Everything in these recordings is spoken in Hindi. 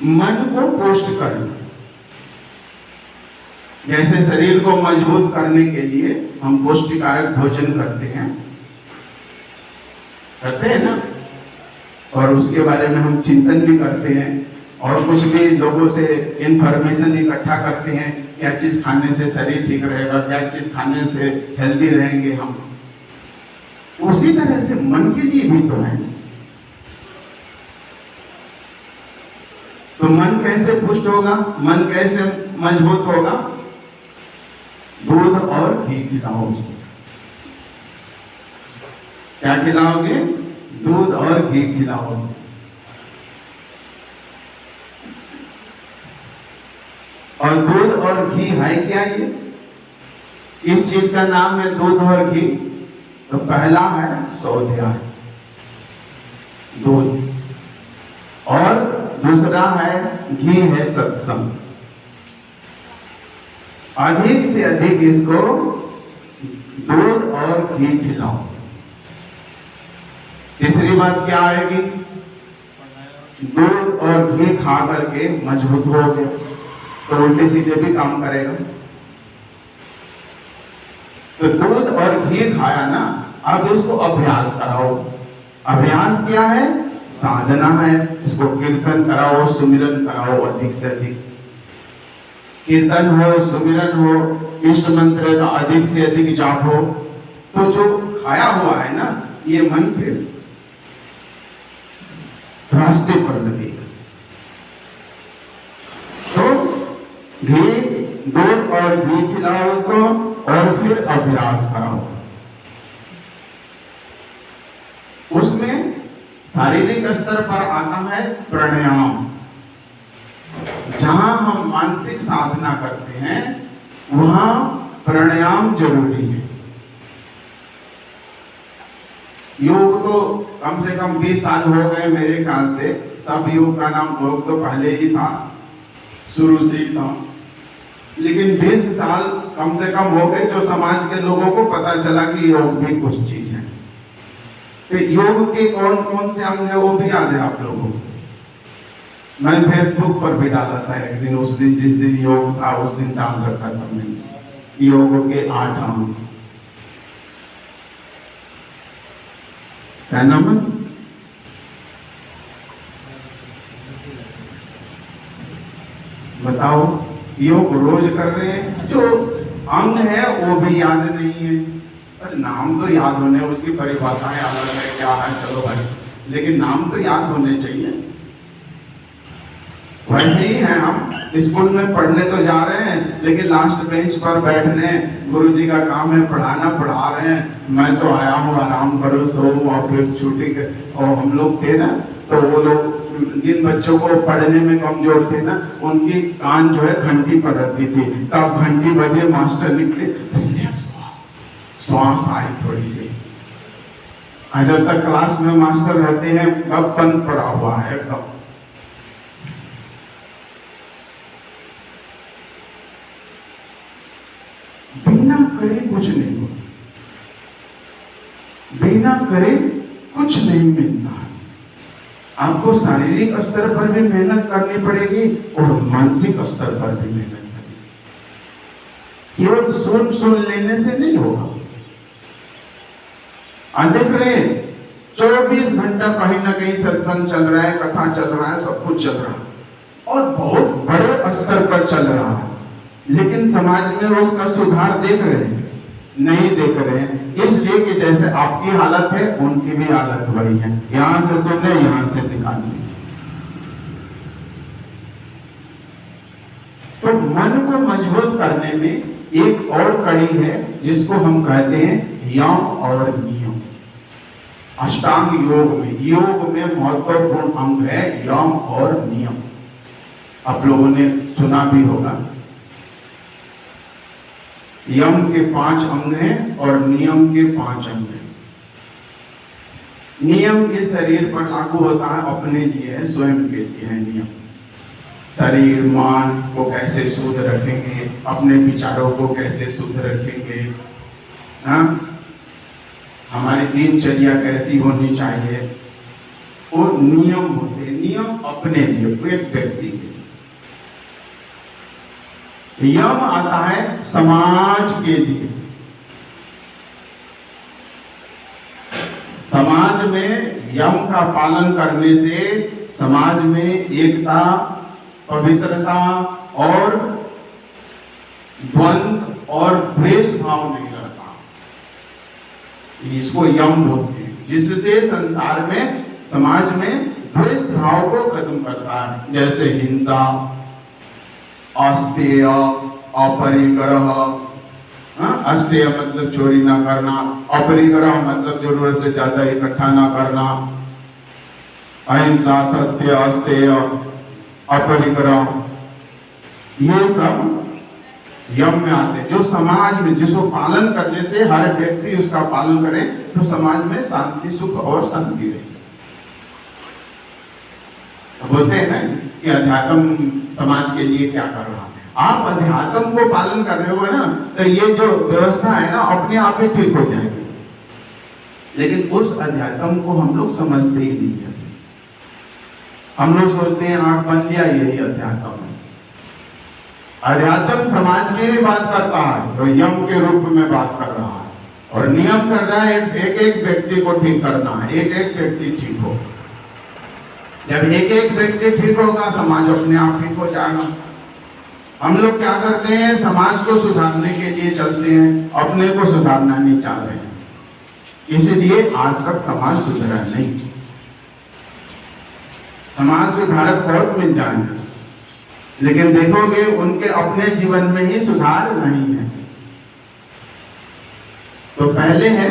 मन को पोस्ट करना। जैसे शरीर को मजबूत करने के लिए हम पौष्टिकारक भोजन करते हैं ना, और उसके बारे में हम चिंतन भी करते हैं, और कुछ भी लोगों से इंफॉर्मेशन इकट्ठा करते हैं, क्या चीज खाने से शरीर ठीक रहेगा, क्या चीज खाने से हेल्दी रहेंगे हम। उसी तरह से मन के लिए भी तो है। तो मन कैसे पुष्ट होगा, मन कैसे मजबूत होगा? दूध और घी खिलाओ उसको। क्या खिलाओगे? दूध और घी खिलाओ उसको। और दूध और घी है क्या? ये इस चीज का नाम है दूध और घी। तो पहला है स्वाध्याय, दूध, और दूसरा है घी है सत्संग। अधिक से अधिक इसको दूध और घी खिलाओ। तीसरी बात क्या आएगी? दूध और घी खा करके मजबूत हो गए तो उल्टे सीधे भी काम करेगा। तो दूध और घी खाया ना, अब इसको अभ्यास कराओ। अभ्यास क्या है? साधना है। इसको कीर्तन कराओ, सुमिरन कराओ, अधिक से अधिक कीर्तन हो, सुमिरन हो, इष्ट मंत्र का अधिक से अधिक जाप हो। तो जो खाया हुआ है ना, ये मन फिर रास्ते पर लगेगा। तो घी, दूध और घी खिलाओ उसको, और फिर अभ्यास कराओ। उसमें शारीरिक स्तर पर आता है प्राणायाम। जहां हम मानसिक साधना करते हैं वहां प्राणायाम जरूरी है। योग तो कम से कम 20 साल हो गए मेरे ख्याल से। सब योग का नाम योग तो पहले ही था, शुरू से ही था, लेकिन 20 साल कम से कम हो गए जो समाज के लोगों को पता चला कि योग भी कुछ चीज है। तो योग के कौन कौन से अंग है वो भी याद है आप लोगों को? मैं फेसबुक पर भी डाला था एक दिन, उस दिन जिस दिन योग था उस दिन डाल रखा था मैंने योग के 8 अंग। क्या नाम है? बताओ। योग रोज कर रहे हैं, जो अंग है वो भी याद नहीं है, पर नाम तो याद होने, उसकी परिभाषाएं अलग है क्या है, चलो भाई, लेकिन नाम तो याद होने चाहिए। वैसे ही है, हम स्कूल में पढ़ने तो जा रहे हैं लेकिन लास्ट बेंच पर बैठ रहे हैं। गुरुजी का काम है पढ़ाना, पढ़ा रहे हैं, मैं तो आया हूँ आराम करो, सो और फिर छुट्टी। और हम लोग थे ना, तो वो लोग जिन बच्चों को पढ़ने में कमजोर थे ना, उनकी कान जो है घंटी पर रहती थी। कब घंटी बजे मास्टर निकले, श्वास आई थोड़ी सी। जब तक क्लास में मास्टर रहते हैं कब बंद पड़ा हुआ है एकदम। बिना करे कुछ नहीं हो, बिना करे कुछ नहीं मिलता है। आपको शारीरिक स्तर पर भी मेहनत करनी पड़ेगी और मानसिक स्तर पर भी मेहनत करनी। केवल सुन लेने से नहीं होगा। देख रहे हैं 24 घंटा कहीं ना कहीं सत्संग चल रहा है, कथा चल रहा है, सब कुछ चल रहा है और बहुत बड़े स्तर पर चल रहा है, लेकिन समाज में उसका सुधार देख रहे हैं? नहीं देख रहे हैं। इसलिए कि जैसे आपकी हालत है उनकी भी हालत वही है, यहां से सुने यहां से निकालने। तो मन को मजबूत करने में एक और कड़ी है जिसको हम कहते हैं यम और नियम। अष्टांग योग में महत्वपूर्ण अंग है यम और नियम। आप लोगों ने सुना भी होगा, यम के 5 अंग हैं और नियम के 5 अंग हैं। नियम ये शरीर पर लागू होता है, अपने लिए है, स्वयं के लिए है नियम। शरीर मन को कैसे शुद्ध रखेंगे, अपने विचारों को कैसे शुद्ध रखेंगे, हाँ? हमारी दिनचर्या कैसी होनी चाहिए, वो नियम होते हैं, नियम अपने लिए, एक व्यक्ति के लिए। यम आता है समाज के लिए। समाज में यम का पालन करने से समाज में एकता, पवित्रता और द्वंद्व और द्वेष भाव नहीं रहता। इसको यम बोलते हैं, जिससे संसार में, समाज में द्वेष भाव को खत्म करता है। जैसे हिंसा, अस्तेय, अपरिग्रह। अस्तेय मतलब चोरी ना करना, अपरिग्रह मतलब जरूरत से ज्यादा इकट्ठा ना करना, अहिंसा, सत्य, अस्तेय, अपरिग्रह, ये सब यम में आते हैं। जो समाज में, जिसको पालन करने से हर व्यक्ति उसका पालन करे तो समाज में शांति, सुख और शांति रहे। बोलते हैं ना कि अध्यात्म समाज के लिए क्या कर रहा है। आप अध्यात्म को पालन कर रहे हो ना, तो ये जो व्यवस्था है ना अपने आप ही ठीक हो जाएगी। लेकिन उस अध्यात्म को हम लोग समझते ही नहीं है। हम लोग सोचते हैं आंख बन लिया यही अध्यात्म है। अध्यात्म समाज की भी बात करता है, तो यम के रूप में बात कर रहा है और नियम कर रहा है एक एक व्यक्ति को ठीक करना है, एक एक व्यक्ति ठीक हो। जब एक एक व्यक्ति ठीक होगा समाज अपने आप ठीक हो जाएगा। हम लोग क्या करते हैं, समाज को सुधारने के लिए चलते हैं, अपने को सुधारना नहीं चाह रहे हैं, इसलिए आज तक समाज सुधरा नहीं। समाज सुधारक बहुत मिल जाएंगे, लेकिन देखोगे उनके अपने जीवन में ही सुधार नहीं है। तो पहले है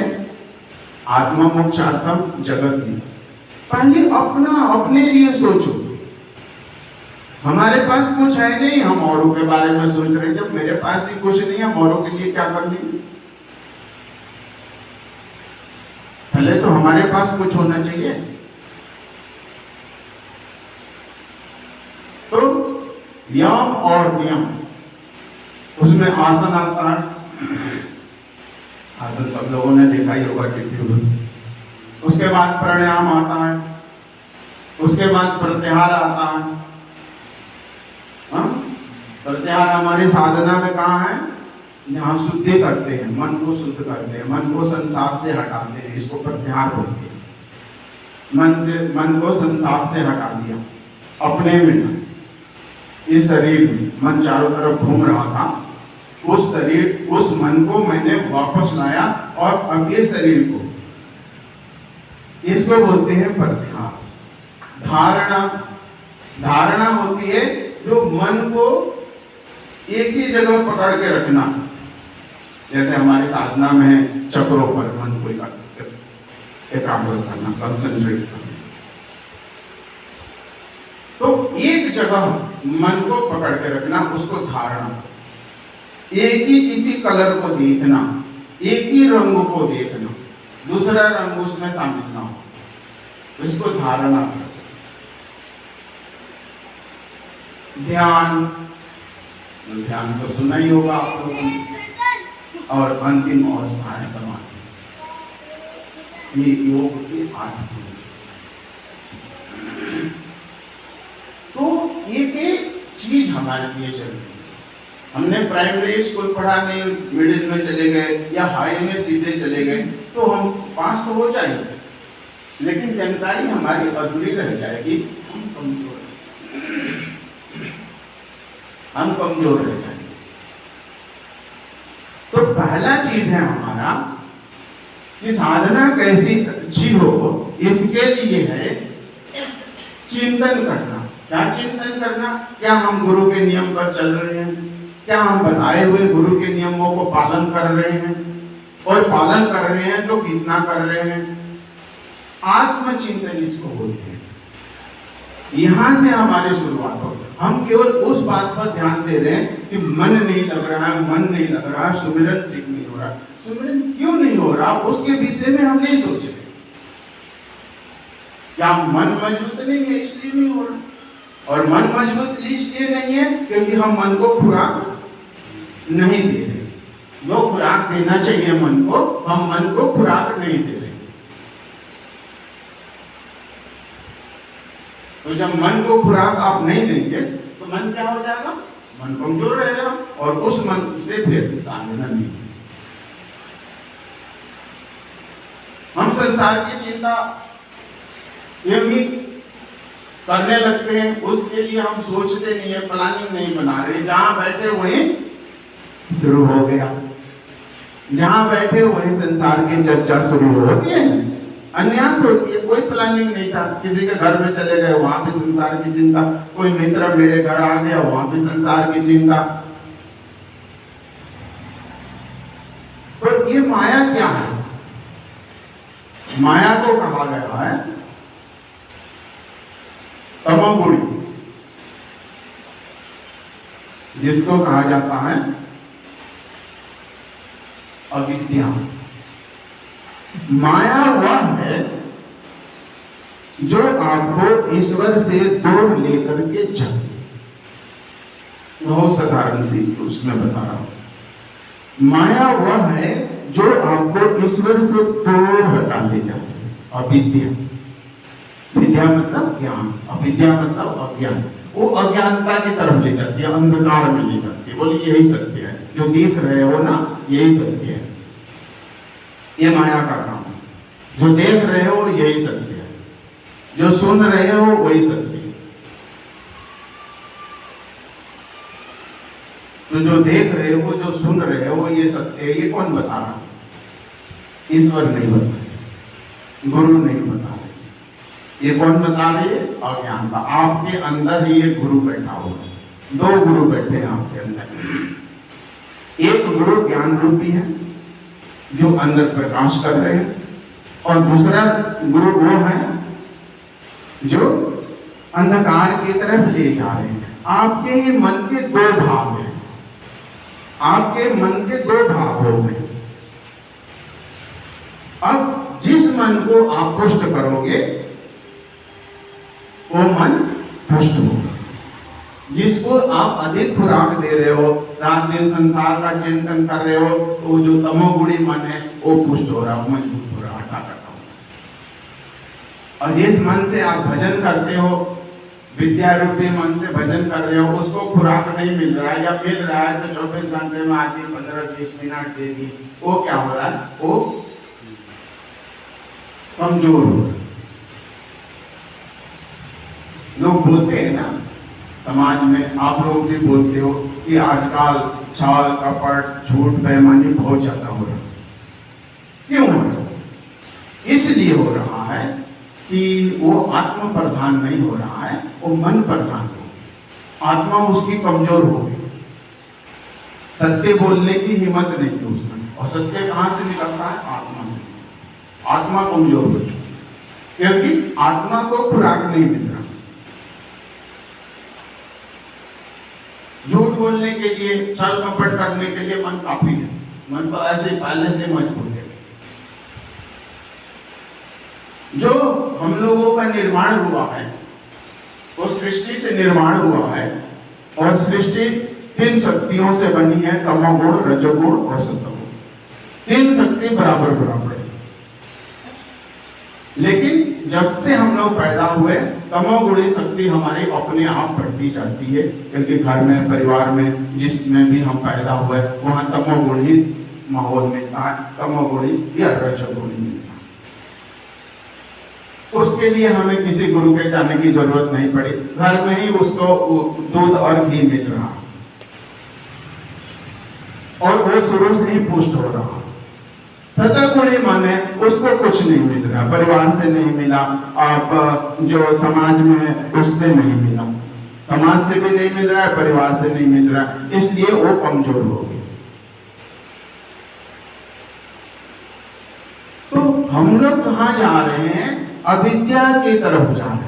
आत्मा मोक्षार्थम जगत ही। पहले अपना, अपने लिए सोचो। हमारे पास कुछ है नहीं, हम औरों के बारे में सोच रहे हैं। जब मेरे पास ही कुछ नहीं, हम औरों के लिए क्या कर लेंगे? पहले तो हमारे पास कुछ होना चाहिए। तो यम और नियम, उसमें आसन आता है। आसन सब लोगों ने देखा ही होगा टिप्पणी। उसके बाद प्राणायाम आता है, उसके बाद प्रत्याहार आता है। प्रत्याहार हमारी साधना में कहाँ है? जहाँ शुद्धि करते हैं, मन को शुद्ध करते हैं, मन को संसार से हटाते हैं, इसको प्रत्याहार बोलते हैं। मन को संसार से हटा दिया, अपने में, इस शरीर में मन चारों तरफ घूम रहा था, उस शरीर, उस मन को मैंने वापस लाया और अब ये शरीर को, इसको बोलते हैं प्रत्याहार। धारणा, धारणा होती है जो मन को एक ही जगह पकड़ के रखना। जैसे हमारी साधना में चक्रों पर मन को एकाग्र करना, कंसंट्रेट करना। तो एक जगह मन को पकड़ के रखना, उसको धारणा। एक ही किसी कलर को देखना, एक ही रंग को देखना, दूसरा रंग उसमें शामिल ना हो, इसको धारणा। ध्यान, ध्यान तो सुना ही होगा आप लोगों ने। और अंतिम अवस्था है समाधि। ये योग की 8 तो एक चीज हमारे लिए चलती है। हमने प्राइमरी स्कूल पढ़ा नहीं, मिडिल में चले गए या हाई में सीधे चले गए तो हम पास तो हो जाएंगे, लेकिन जानकारी हमारी अधूरी रह जाएगी। हम कमजोर रह जाएंगे। तो पहला चीज है हमारा कि साधना कैसी अच्छी हो, इसके लिए है चिंतन करना। क्या चिंतन करना? क्या हम गुरु के नियम पर चल रहे हैं? क्या हम बताए हुए गुरु के नियमों को पालन कर रहे हैं? और पालन कर रहे हैं तो कितना कर रहे हैं? आत्मचिंतन इसको बोलते हैं। यहां से हमारी शुरुआत हो। हम केवल उस बात पर ध्यान दे रहे हैं कि मन नहीं लग रहा है, मन नहीं लग रहा है, सुमिरन ठीक नहीं हो रहा। सुमिरन क्यों नहीं हो रहा, उसके विषय में हम नहीं सोच रहे। क्या मन मजबूत नहीं है इसलिए नहीं हो रहा? और मन मजबूत इसलिए नहीं है क्योंकि हम मन को खुराक नहीं दे रहे। जो खुराक देना चाहिए मन को, हम मन को खुराक नहीं दे रहे। तो जब मन को खुराक आप नहीं देंगे तो मन क्या हो जाएगा, मन कमजोर रहेगा और उस मन से फिर साधना नहीं। हम संसार की चिंता यूं करने लगते हैं, उसके लिए हम सोचते नहीं है, प्लानिंग नहीं बना रहे, जहां बैठे वहीं शुरू हो गया, जहां बैठे वहीं संसार की चर्चा शुरू होती है, अन्यास होती है। कोई प्लानिंग नहीं था, किसी के घर में चले गए वहां भी संसार की चिंता, कोई मित्र मेरे घर आ गया वहां भी संसार की चिंता। तो ये माया क्या है? माया को कहा गया है तमोगुणी, जिसको कहा जाता है अविद्या। माया वह है जो आपको ईश्वर से दूर लेकर के चले। बहुत साधारण सी उसमें बता रहा हूं। माया वह है जो आपको ईश्वर से दूर हटा ले जाए। अविद्या, विद्या मतलब ज्ञान, अविद्या मतलब अज्ञान, वो अज्ञानता की तरफ ले जाती है, अंधकार में ले जाती है। बोलिए यही सत्य है, जो देख रहे हो ना यही सत्य है, ये माया का काम है। जो देख रहे हो यही सत्य है, जो सुन रहे हो वही सत्य है। तो जो देख रहे हो, जो सुन रहे हो ये सत्य है, ये कौन बता रहा? ईश्वर नहीं बता रहे, गुरु नहीं बता रहे, ये कौन बता रही है? अज्ञानता। आपके अंदर ही एक गुरु बैठा हुआ है, दो गुरु बैठे हैं आपके अंदर। एक गुरु ज्ञान रूपी है जो अंदर प्रकाश कर रहे हैं, और दूसरा गुरु वो है जो अंधकार की तरफ ले जा रहे हैं। आपके ही मन के दो भाग हैं, आपके मन के दो भाग हो गए। अब जिस मन को आप पुष्ट करोगे वो मन पुष्ट होगा। जिसको आप अधिक खुराक दे रहे हो, रात दिन संसार का चिंतन कर रहे हो, तो जो तमोगुणी मन है वो पुष्ट हो रहा है, मजबूत हो रहा है, हटा करता हो। और जिस मन से आप भजन करते हो, विद्या रूपी मन से भजन कर रहे हो, उसको खुराक नहीं मिल रहा है, या मिल रहा है तो 24 घंटे में आती 15-20 मिनट दे दी, वो क्या हो रहा है? वो कमजोर हो रहा है। लोग बोलते हैं ना समाज में, आप लोग भी बोलते हो कि आजकल छल कपट झूठ बेईमानी बहुत ज्यादा हो रहा है। क्यों हो रहा है? इसलिए हो रहा है कि वो आत्म प्रधान नहीं हो रहा है, वो मन प्रधान हो। आत्मा उसकी कमजोर हो गई, सत्य बोलने की हिम्मत नहीं है उसमें। और सत्य कहां से निकलता है? आत्मा से। आत्मा कमजोर हो चुकी, क्योंकि आत्मा को खुराक नहीं मिल रहा। झूठ बोलने के लिए, छल कपट करने के लिए मन काफी है, मन तो ऐसे पहले से मजबूत है। जो हम लोगों का निर्माण हुआ है वो सृष्टि से निर्माण हुआ है, और सृष्टि 3 शक्तियों से बनी है, तमोगुण, रजोगुण और सतोगुण। 3 शक्ति बराबर बराबर है। लेकिन जब से हम लोग पैदा हुए, तमोगुणी शक्ति हमारी अपने आप बढ़ती जाती है, क्योंकि घर में, परिवार में, जिसमें भी हम पैदा हुए वहां तमोगुणी माहौल मिलता है, तमोगुणी या रजोगुणी मिलता है। उसके लिए हमें किसी गुरु के जाने की जरूरत नहीं पड़ी, घर में ही उसको दूध और घी मिल रहा और वो शुरू से ही पुष्ट हो रहा। सतगुणी मन है, उसको कुछ नहीं मिल रहा, परिवार से नहीं मिला, आप जो समाज में है उससे नहीं मिला, समाज से भी नहीं मिल रहा है, परिवार से नहीं मिल रहा, इसलिए वो कमजोर हो गए। तो हम लोग कहां जा रहे हैं? अविद्या की तरफ जा रहे हैं।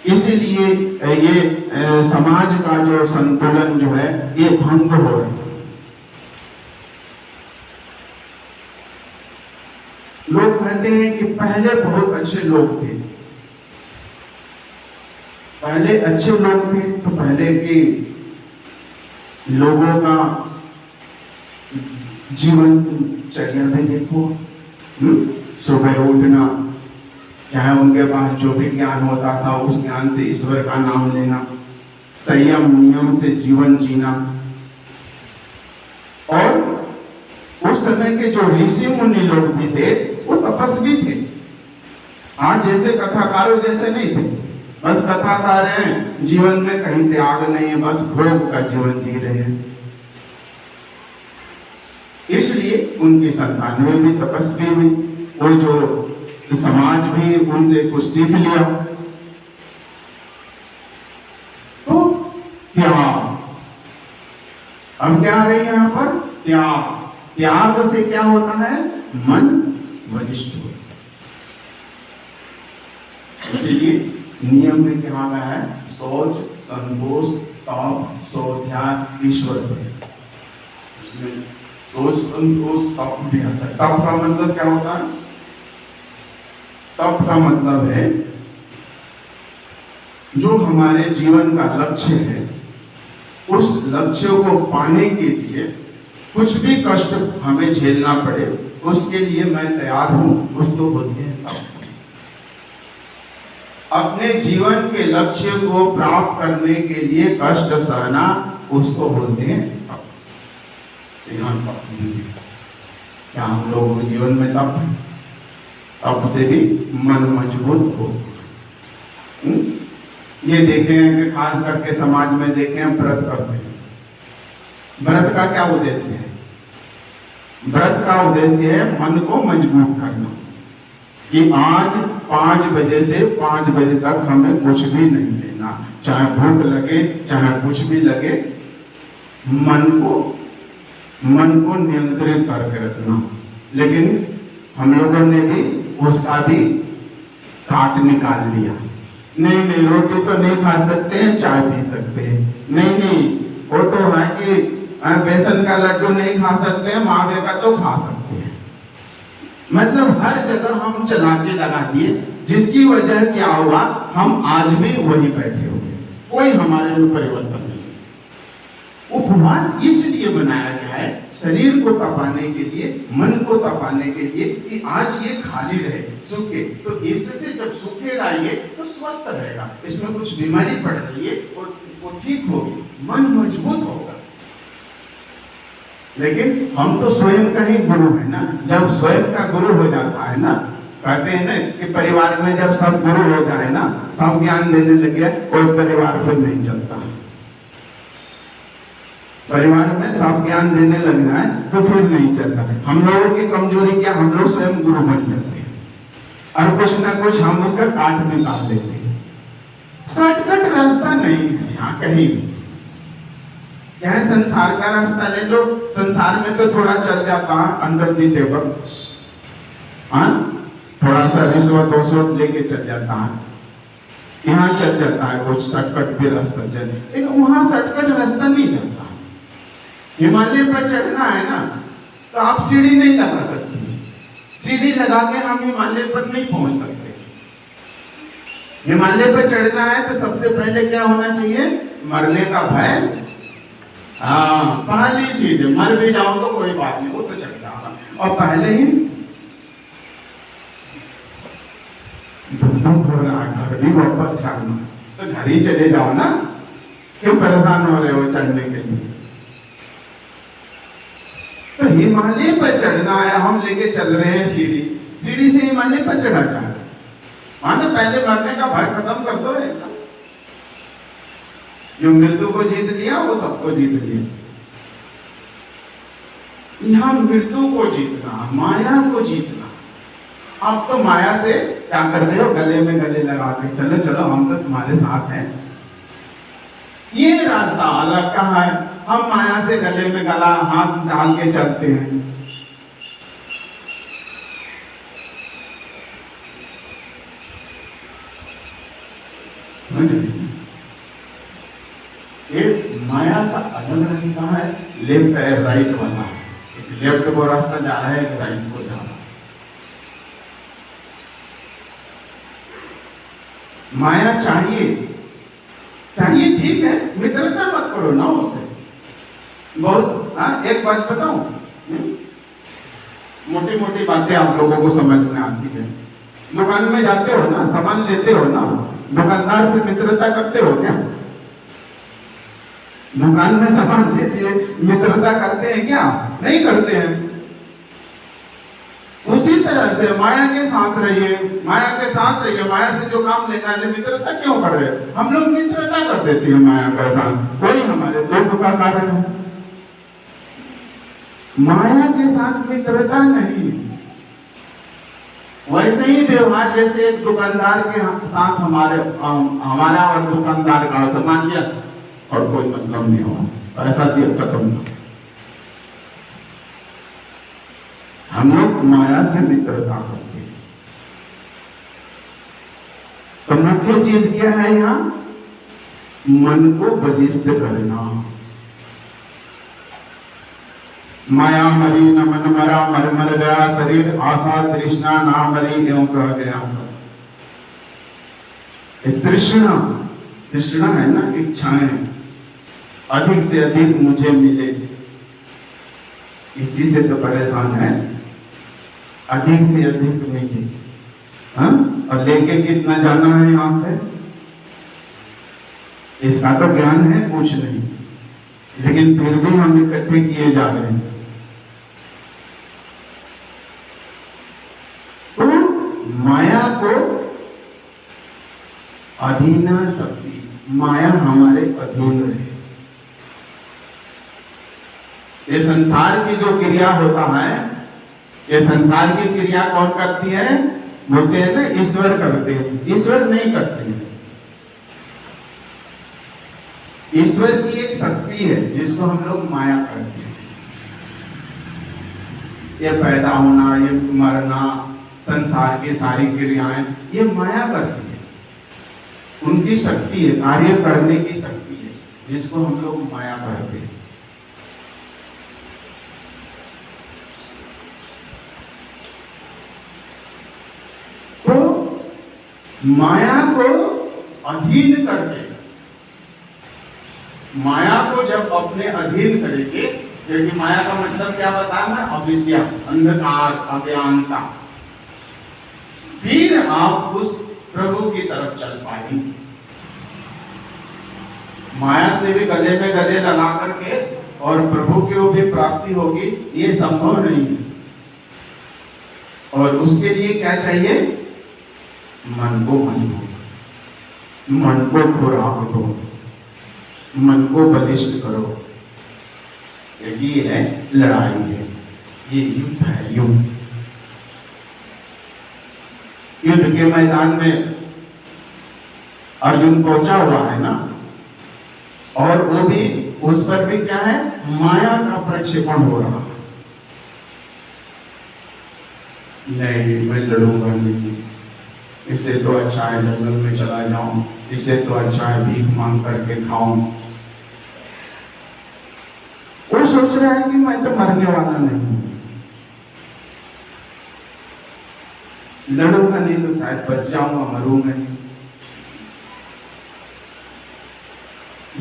इसीलिए ये समाज का जो संतुलन जो है ये भंग हो रहा है। लोग कहते हैं कि पहले बहुत अच्छे लोग थे, पहले अच्छे लोग थे, तो पहले के लोगों का जीवन चर्या में देखो, सुबह उठना, चाहे उनके पास जो भी ज्ञान होता था उस ज्ञान से ईश्वर का नाम लेना, संयम नियम से जीवन जीना। और उस समय के जो ऋषि मुनि लोग भी थे वो तपस्वी थे। आज जैसे कथाकारों जैसे नहीं थे, बस कथाकार हैं, जीवन में कहीं त्याग नहीं है, बस भोग का जीवन जी रहे हैं। इसलिए उनकी संतानें भी तपस्वी हुई और जो समाज भी उनसे कुछ सीख लिया। तो त्याग, अब क्या आ रही है यहाँ पर? त्याग। त्याग से क्या होता है? मन वरिष्ठ होता है। इसीलिए नियम में क्या गया है? शौच, संतोष, तप, स्वाध्याय, ईश्वर प्रेम। इसमें शौच, संतोष, तप भी आता है। तप का मतलब क्या होता है? तप का मतलब है जो हमारे जीवन का लक्ष्य है, उस लक्ष्य को पाने के लिए कुछ भी कष्ट हमें झेलना पड़े, उसके लिए मैं तैयार हूं, उसको बोलते हैं तप। अपने जीवन के लक्ष्य को प्राप्त करने के लिए कष्ट सहना, उसको बोलते हैं तप। क्या हम लोगों के जीवन में तप है? तप से भी मन मजबूत हो। ये देखे हैं कि खास करके समाज में देखे हैं व्रत करते हैं। व्रत का क्या उद्देश्य है? व्रत का उद्देश्य है मन को मजबूत करना, कि आज 5 बजे से 5 बजे तक हमें कुछ भी नहीं लेना, चाहे भूख लगे चाहे कुछ भी लगे, मन को नियंत्रित करके रखना। लेकिन हम लोगों ने भी उसका भी काट निकाल लिया। नहीं, रोटी तो नहीं खा सकते हैं, चाय पी सकते हैं। नहीं, वो तो है कि बेसन का लड्डू नहीं खा सकते हैं, मावे का तो खा सकते हैं। मतलब हर जगह हम चला के लगा दिए, जिसकी वजह क्या हुआ? हम आज भी वही बैठे हुए, कोई हमारे में परिवर्तन नहीं। उपवास इसलिए बनाया गया है, शरीर को तपाने के लिए, मन को तपाने के लिए, कि आज ये खाली रहे, सूखे, तो इससे जब सूखेगा ये तो स्वस्थ रहेगा, इसमें कुछ बीमारी पड़ रही है और वो ठीक होगी, मन मजबूत होगा। लेकिन हम तो स्वयं का ही गुरु है ना। जब स्वयं का गुरु हो जाता है ना, कहते हैं ना कि परिवार में जब सब गुरु हो जाए ना, सब ज्ञान देने लगे, कोई परिवार फिर नहीं चलता। परिवार में सब ज्ञान देने लग जाए तो फिर नहीं चलता। हम लोगों की कमजोरी क्या? हम लोग स्वयं गुरु बन जाते हैं और कुछ ना कुछ हम उसका काट निकाल लेते हैं। शॉर्टकट रास्ता नहीं है यहाँ कहीं भी। क्या है? संसार का रास्ता ले लो, संसार में तो थोड़ा चल जाता है अंडर दी टेबल, थोड़ा सा रिश्वत लेके चल जाता है, यहाँ चल जाता है कुछ शॉर्टकट भी रास्ता चल, लेकिन वहां शॉर्टकट रास्ता नहीं चलता। हिमालय पर चढ़ना है ना, तो आप सीढ़ी नहीं लगा सकते। सीढ़ी लगा के हम हिमालय पर नहीं पहुंच सकते। हिमालय पर चढ़ना है तो सबसे पहले क्या होना चाहिए? मरने का भय। पहली चीज, मर भी जाओ तो कोई बात नहीं, वो तो चढ़ जाएगा। और पहले ही धुम हो रहा है, घर भी वापस जाना, तो घर ही चले जाओ ना, क्यों परेशान हो रहे हो चढ़ने के लिए? तो हिमालय पर चढ़ना है, हम लेके चल रहे हैं सीढ़ी, सीढ़ी से हिमालय पर चढ़ा जाए। वहां तो पहले मरने का भय खत्म कर दो। जो मृत्यु को जीत लिया वो सबको जीत लिया। यहाँ मृत्यु को जीतना, माया को जीतना। आप तो माया से क्या कर रहे हो? गले में गले लगा के चलो चलो, हम तो तुम्हारे साथ हैं। ये रास्ता अलग का है। हम माया से गले में गला हाथ डाल के चलते हैं। एक माया का अलग रास्ता है, लेफ्ट है राइट वाला। एक लेफ्ट को रास्ता जा रहा है, एक राइट को जा रहा है। माया चाहिए ठीक है, मित्रता मत करो ना उससे। बहुत एक बात बताऊं, मोटी मोटी बातें आप लोगों को समझ में आती है। दुकान में जाते हो ना, सामान लेते हो ना, दुकानदार से मित्रता करते हो क्या? दुकान में सामान ले लिए मित्रता करते हैं क्या? नहीं करते हैं। उसी तरह से माया के साथ रहिए, माया के साथ रहिए। माया से जो काम लेना है, मित्रता क्यों कर रहे हैं? हम लोग मित्रता कर देते हैं माया के साथ, कोई हमारे दुख का कारण है। माया के साथ मित्रता नहीं। वैसे ही व्यवहार जैसे एक दुकानदार के साथ हमारा और दुकानदार का सामान लिया और कोई मतलब नहीं हुआ, पैसा दिया, खत्म। हम लोग माया से मित्रता करते हैं। तो मुख्य चीज क्या है यहाँ? मन को बलिष्ठ करना। माया मरी न मन मरा, मर मर गया शरीर, आशा तृष्णा ना मरी, एवं कहा गया। तृष्णा, तृष्णा है ना, इच्छाएं, अधिक से अधिक मुझे मिले, इसी से तो परेशान है। अधिक से अधिक मिले, हाँ? और लेके कितना जाना है यहां से? इसका तो ज्ञान है कुछ नहीं, लेकिन फिर भी हम इकट्ठे किए जा रहे हैं। तो माया को अधीन शक्ति, माया हमारे अधीन रहे। ये संसार की जो क्रिया होता है, ये संसार की क्रिया कौन करती है? बोलते हैं ना ईश्वर करते हैं। ईश्वर नहीं करते हैं। ईश्वर की एक शक्ति है जिसको हम लोग माया कहते हैं। ये पैदा होना, ये मरना, संसार की सारी क्रियाएं, ये माया करती है। उनकी शक्ति है, कार्य करने की शक्ति है, जिसको हम लोग माया कहते हैं। माया को अधीन करके, माया को जब अपने अधीन करेंगे, क्योंकि माया का मतलब क्या बताया मैं? अविद्या, अंधकार, अज्ञानता, फिर आप उस प्रभु की तरफ चल पाएंगे। माया से भी गले में गले लगा करके और प्रभु की भी प्राप्ति होगी, ये संभव नहीं है। और उसके लिए क्या चाहिए? मन को मजबूत, मन को खुराक दो, मन को बलिष्ठ करो। ये है लड़ाई है, ये युद्ध है। युद्ध, युद्ध के मैदान में अर्जुन पहुंचा हुआ है ना, और वो भी, उस पर भी क्या है? माया का प्रक्षेपण हो रहा है। नहीं, मैं लड़ूंगा नहीं, इससे तो अच्छा है जंगल में चला जाऊं, इससे तो अच्छा है भीख मांग करके खाऊं। वो सोच रहा है कि मैं तो मरने वाला नहीं हूं, लड़ूंगा नहीं तो शायद बच जाऊंगा, मरूंगा नहीं।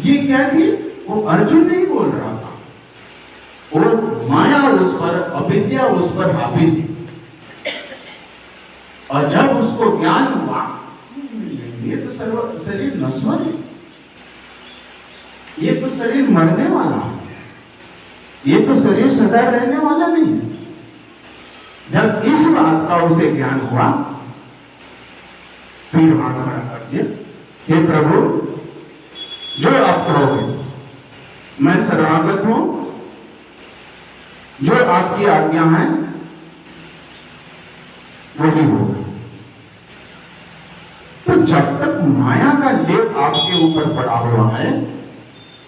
ये क्या थी? वो अर्जुन नहीं बोल रहा था, वो माया उस पर, अविद्या उस पर हावी थी। और जब उसको ज्ञान हुआ, ये तो शरीर नश्वर है, ये तो शरीर मरने वाला है, ये तो शरीर सदा रहने वाला नहीं है। जब इस बात का उसे ज्ञान हुआ, फिर हाथ खड़ा कर दिया, हे प्रभु, जो आप कहोगे मैं शरणागत हूं, जो आपकी आज्ञा है वही होगा। तो जब तक माया का लेप आपके ऊपर पड़ा हुआ है,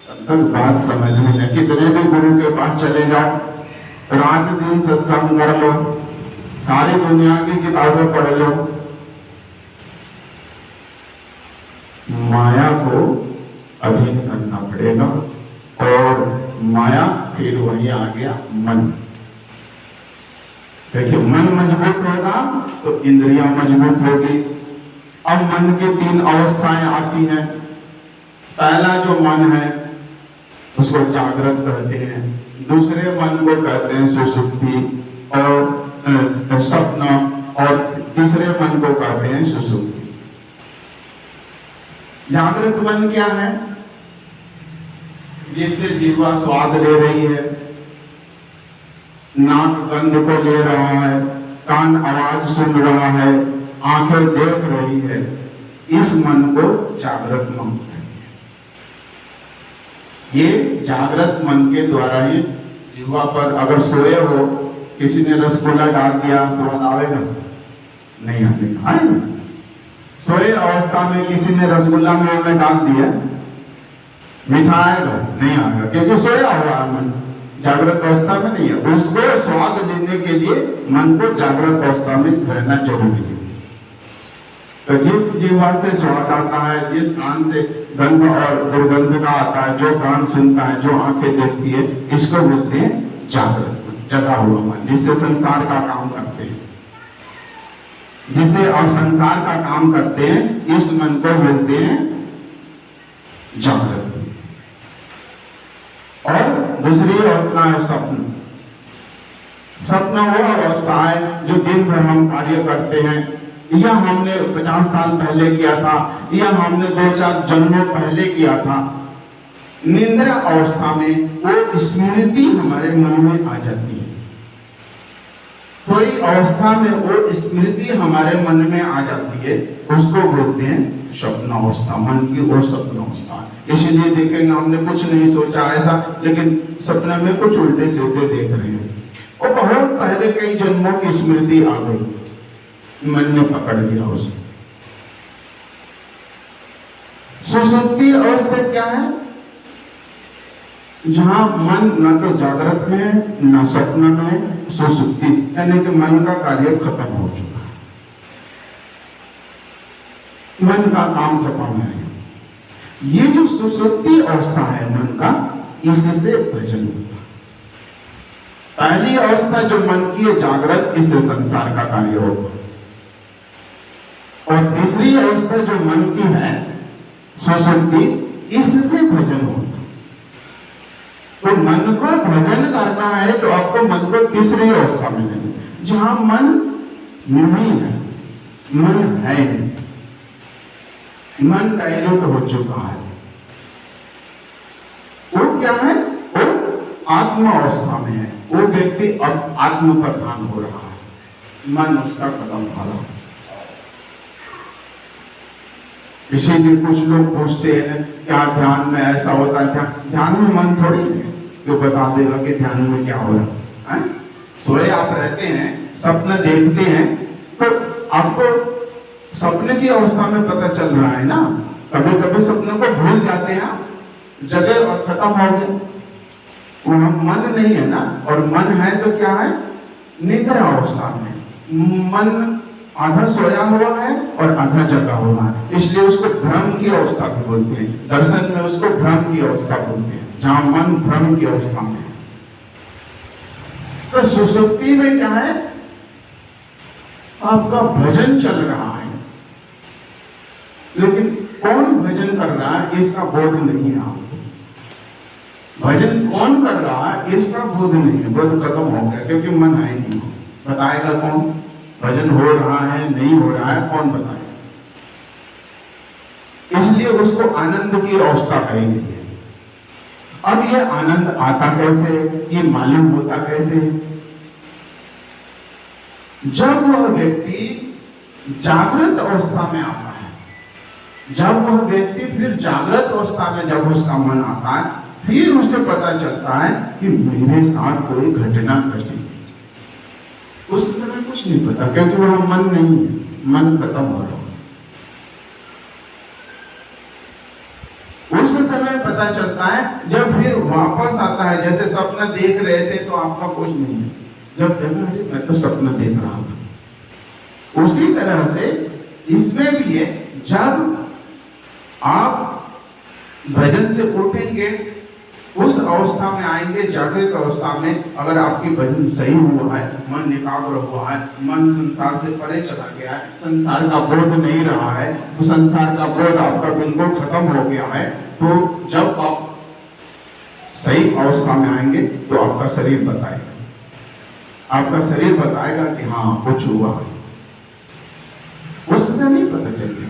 तब तक बात समझ में नहीं। कितने भी गुरु के पास चले जाओ, रात दिन सत्संग कर लो, सारी दुनिया की किताबें पढ़ लो, माया को अधीन करना पड़ेगा। और माया, फिर वही आ गया मन। देखिए, मन मजबूत होगा तो इंद्रियां मजबूत होगी। अब मन की 3 अवस्थाएं आती हैं। पहला जो मन है उसको जागृत कहते हैं, दूसरे मन को कहते हैं सुषुप्ति और स्वप्न, और तीसरे मन को कहते हैं सुषुप्ति। जागृत मन क्या है? जिससे जीवा स्वाद ले रही है, नाक गंध को ले रहा है, कान आवाज सुन रहा है, आंखें देख रही है, इस मन को जागृत मन कहते हैं। ये जागृत मन के द्वारा ही जीवा पर, अगर सोए हो, किसी ने रसगुल्ला डाल दिया, स्वाद आवेगा? नहीं आएगा। सोए अवस्था में किसी ने रसगुल्ला मुंह में डाल दिया, मीठा आएगा? नहीं आएगा, क्योंकि सोया हुआ है मन, जागृत अवस्था में नहीं है। उसको स्वाद लेने के लिए मन को जागृत अवस्था में रहना जरूरी है। तो जिस जीवा से स्वाद आता है, जिस कान से गंध और दुर्गंध का आता है, जो कान सुनता है, जो आंखें देखती है, इसको बोलते हैं जागृत मन, जगा हुआ मन, जिससे संसार का काम करते हैं, जिसे आप संसार का काम करते हैं, इस मन को बोलते हैं जागृत। और दूसरी अवस्था है स्वप्न। स्वप्न वो अवस्था है जो दिन भर हम कार्य करते हैं, यह हमने 50 साल पहले किया था, यह हमने 2-4 जन्मों पहले किया था। निद्रा अवस्था में वो स्मृति हमारे मन में आ जाती है। सोई अवस्था में वो स्मृति हमारे मन में आ जाती है, उसको बोलते हैं स्वप्न अवस्था। मन की वो स्वप्न अवस्था। इसलिए देखेंगे हमने कुछ नहीं सोचा ऐसा, लेकिन सपने में कुछ उल्टे सीधे देख रहे हैं, और बहुत पहले कई जन्मों की स्मृति आ गई, मन ने पकड़ लिया उसे। सुषुप्ति अवस्था क्या है? जहां मन न तो जागृत में है, न स्वप्न में है, सुषुप्ति, यानी कि मन का कार्य खत्म हो चुका है, मन का काम खत्म है। ये जो सुषुप्ति अवस्था है मन का, इससे भजन होता है। पहली अवस्था जो मन की है जागृत, इससे संसार का कार्य होता है। और तीसरी अवस्था जो मन की है सुषुप्ति, इससे भजन होता है। तो मन को भजन करना है तो आपको मन को तीसरी अवस्था में लेना, जहां मन नहीं है, मन है नहीं, मन डाइल्यूट हो चुका है। वो क्या है? वो आत्म अवस्था में है, वो व्यक्ति अब आत्म प्रधान हो रहा है, मन उसका कदम वाला। इसीलिए कुछ लोग पूछते हैं क्या ध्यान में ऐसा होता है? ध्यान में मन थोड़ी है जो बता देगा कि ध्यान में क्या हो रहा है। सोए आप रहते हैं, सपने देखते हैं, तो आपको सपने की अवस्था में पता चल रहा है ना। कभी कभी सपनों को भूल जाते हैं, जगह और खत्म हो गए, वो मन नहीं है ना। और मन है तो क्या है? निद्रा अवस्था में मन आधा सोया हुआ है और आधा जगा हुआ है, इसलिए उसको भ्रम की अवस्था भी बोलते हैं। दर्शन में उसको भ्रम की अवस्था बोलते हैं, जहां मन भ्रम की अवस्था में है। तो सुषुप्ति में क्या है? आपका भजन चल रहा है, लेकिन कौन भजन कर रहा है इसका बोध नहीं है आपको। भजन कौन कर रहा है इसका बोध नहीं है, बोध खत्म हो गया, क्योंकि मन है नहीं। बताएगा कौन? भजन हो रहा है नहीं हो रहा है, कौन बताएगा? इसलिए उसको आनंद की अवस्था कही गई है। अब ये आनंद आता कैसे, ये मालूम होता कैसे? जब वह व्यक्ति जागृत अवस्था में आता है, जब वह व्यक्ति फिर जागृत अवस्था में जब उसका मन आता है, फिर उसे पता चलता है कि मेरे साथ कोई घटना घटी। उस समय कुछ नहीं पता, क्योंकि वह मन नहीं है, मन खत्म हो रहा है। उस समय पता चलता है जब फिर वापस आता है। जैसे सपना देख रहे थे तो आपका कुछ नहीं है, जब देखा अरे मैं तो सपना देख रहा था। उसी तरह से इसमें भी है, जब आप भजन से उठेंगे, उस अवस्था में आएंगे, जागृत अवस्था में, अगर आपकी भजन सही हुआ है, मन एकाग्र हुआ है, मन संसार से परे चला गया है, संसार का बोध नहीं रहा है, तो संसार का बोध आपका बिल्कुल खत्म हो गया है, तो जब आप सही अवस्था में आएंगे तो आपका शरीर बताएगा, आपका शरीर बताएगा कि हाँ कुछ हुआ है। उस समय नहीं पता चलती।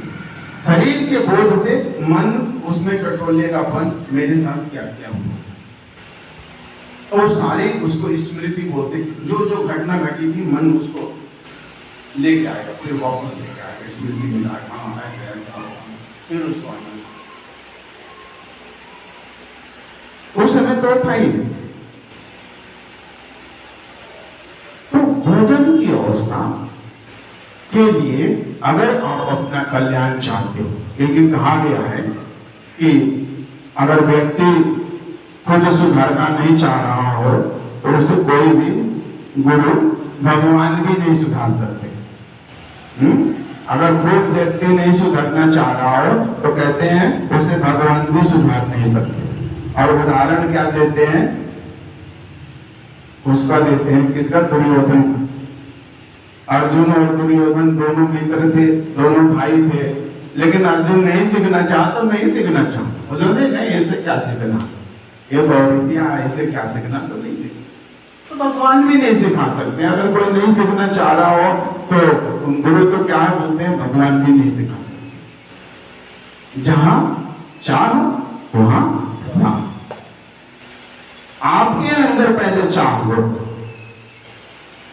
शरीर के बोध से मन उसमें टटोलेगापन, मेरे साथ क्या क्या हुआ, और सारी उसको स्मृति बोलते, जो जो घटना घटी थी मन उसको लेके आएगा, फिर वापस लेके आएगा, स्मृति में लाएगा, हाँ ऐसा ऐसा हुआ, फिर उसको आनंद। उस समय तो था ही नहीं। तो भोजन की अवस्था के लिए अगर आप अपना कल्याण चाहते हो, क्योंकि कहा गया है कि अगर व्यक्ति खुद सुधारना नहीं चाह रहा हो तो उसे कोई भी गुरु भगवान भी नहीं सुधार सकते। अगर खुद व्यक्ति नहीं सुधरना चाह रहा हो तो कहते हैं उसे भगवान भी सुधार नहीं सकते। और उदाहरण क्या देते हैं, उसका देते हैं, किसका? दुर्योधन। अर्जुन और दुर्योधन दोनों मित्र थे, दोनों भाई थे, लेकिन अर्जुन नहीं सीखना चाहा तो नहीं सीखना चाहा, बोले नहीं ऐसे क्या सीखना, ये बहुरिया ऐसे क्या सीखना, तो नहीं सीख, तो भगवान भी नहीं सिखा सकते। अगर कोई नहीं सीखना चाह रहा हो तो गुरु तो क्या है बोलते हैं, भगवान भी नहीं सिखा सकते। जहां चाह वहां राह। आपके अंदर पहले चाह हो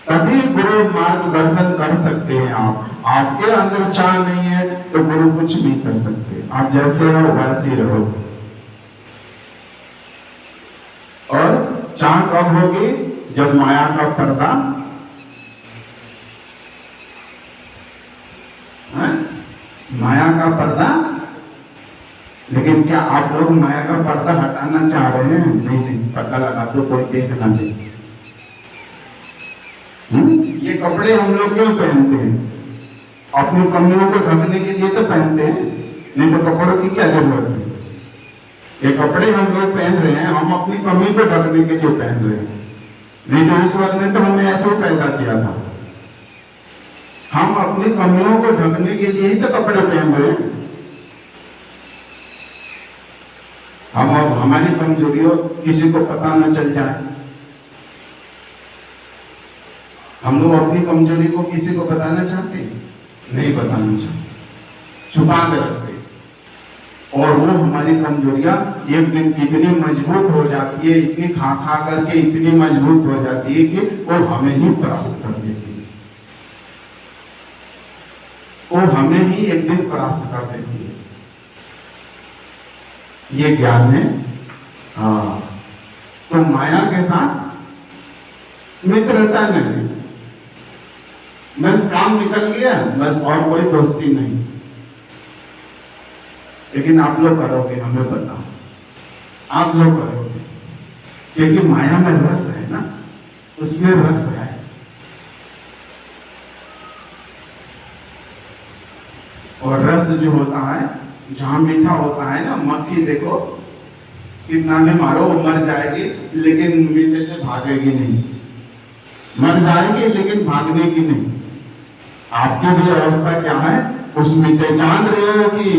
तभी गुरु मार्गदर्शन कर सकते हैं। आपके अंदर चाह नहीं है तो गुरु कुछ नहीं कर सकते। आप जैसे हो वैसे ही रहो। और चाह कब होगी? जब माया का पर्दा, माया का पर्दा। लेकिन क्या आप लोग माया का पर्दा हटाना चाह रहे हैं? नहीं, पर्दा लगा दो, कोई देख ना दे। ये कपड़े हम लोग क्यों पहनते हैं? अपनी कमियों को ढकने के लिए तो पहनते हैं, नहीं तो कपड़ों की क्या जरूरत है? ये कपड़े हम लोग पहन रहे हैं, हम अपनी कमी को ढकने के लिए पहन रहे हैं, नहीं तो ईश्वर ने तो हमें ऐसे ही पैदा किया था। हम अपनी कमियों को ढकने के लिए ही तो कपड़े पहन रहे हैं। हम अब हमारी कमजोरियों किसी को पता न चल जाए, हम लोग अपनी कमजोरी को किसी को बताना चाहते हैं? नहीं बताना चाहते, छुपा के रखते। और वो हमारी कमजोरियां एक दिन इतनी मजबूत हो जाती है, इतनी खा खा करके इतनी मजबूत हो जाती है कि वो हमें ही परास्त कर देती है। वो हमें ही एक दिन परास्त कर देती है। ये ज्ञान है। हाँ, तो माया के साथ मित्रता नहीं, बस काम निकल गया, बस और कोई दोस्ती नहीं। लेकिन आप लोग करोगे, हमें पता, आप लोग करोगे, क्योंकि माया में रस है ना, उसमें रस है। और रस जो होता है, जहां मीठा होता है ना, मक्खी देखो कितना भी मारो वो मर जाएगी, लेकिन मीठे से भागेगी नहीं। मर जाएगी लेकिन भागने की नहीं। आपकी भी अवस्था क्या है? उस मीठे, जान रहे हो कि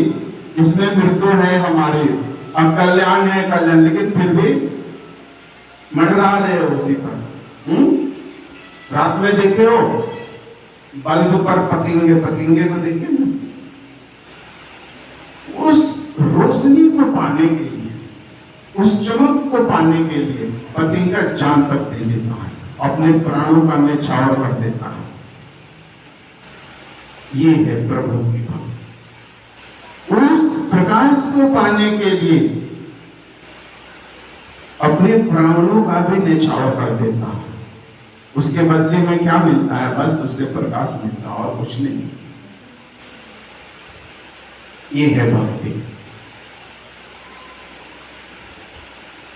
इसमें मृत्यु है हमारी, अब कल्याण है कल्याण, लेकिन फिर भी मंडरा रहे हो उसी पर। रात में देखे हो बल्ब पर पतंगे, पतंगे को देखे ना, उस रोशनी को पाने के लिए, उस चमक को पाने के लिए पतंगा जान तक दे देता है, अपने प्राणों का न्यौछावर कर देता है। ये है प्रभु की भक्ति। उस प्रकाश को पाने के लिए अपने प्राणों का भी न्यौछावर कर देता है। उसके बदले में क्या मिलता है? बस उससे प्रकाश मिलता है और कुछ नहीं। ये है भक्ति,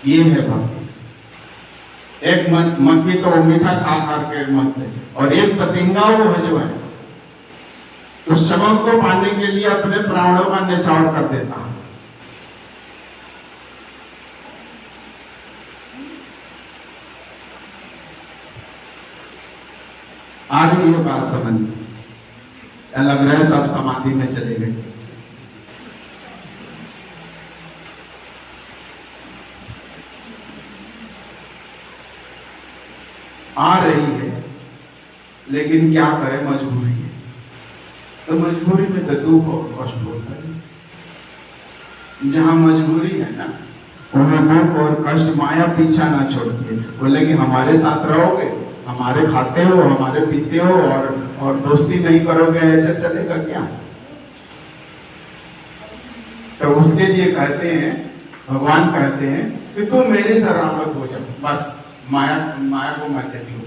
ये है भक्ति। एक मक्खी तो मीठा खा करके मस्त है, और एक पतंगा वो है जो है उस चमक को पाने के लिए अपने प्राणों का न्यौछावर कर देता है। आज भी ये बात समझ लग रहा है सब समाधि में चले गए। आ रही है, लेकिन क्या करें, मजबूरी है। तो मजबूरी में तो दुख और कष्ट होता है। जहां मजबूरी है ना, वहां दुख और कष्ट माया पीछा ना छोड़ती है। बोले कि हमारे साथ रहोगे, हमारे खाते हो, हमारे पीते हो और दोस्ती नहीं करोगे, ऐसा चलेगा क्या? तो उसके लिए कहते हैं, भगवान कहते हैं कि तुम मेरी शरणागत हो जाओ, बस माया को मत देखो।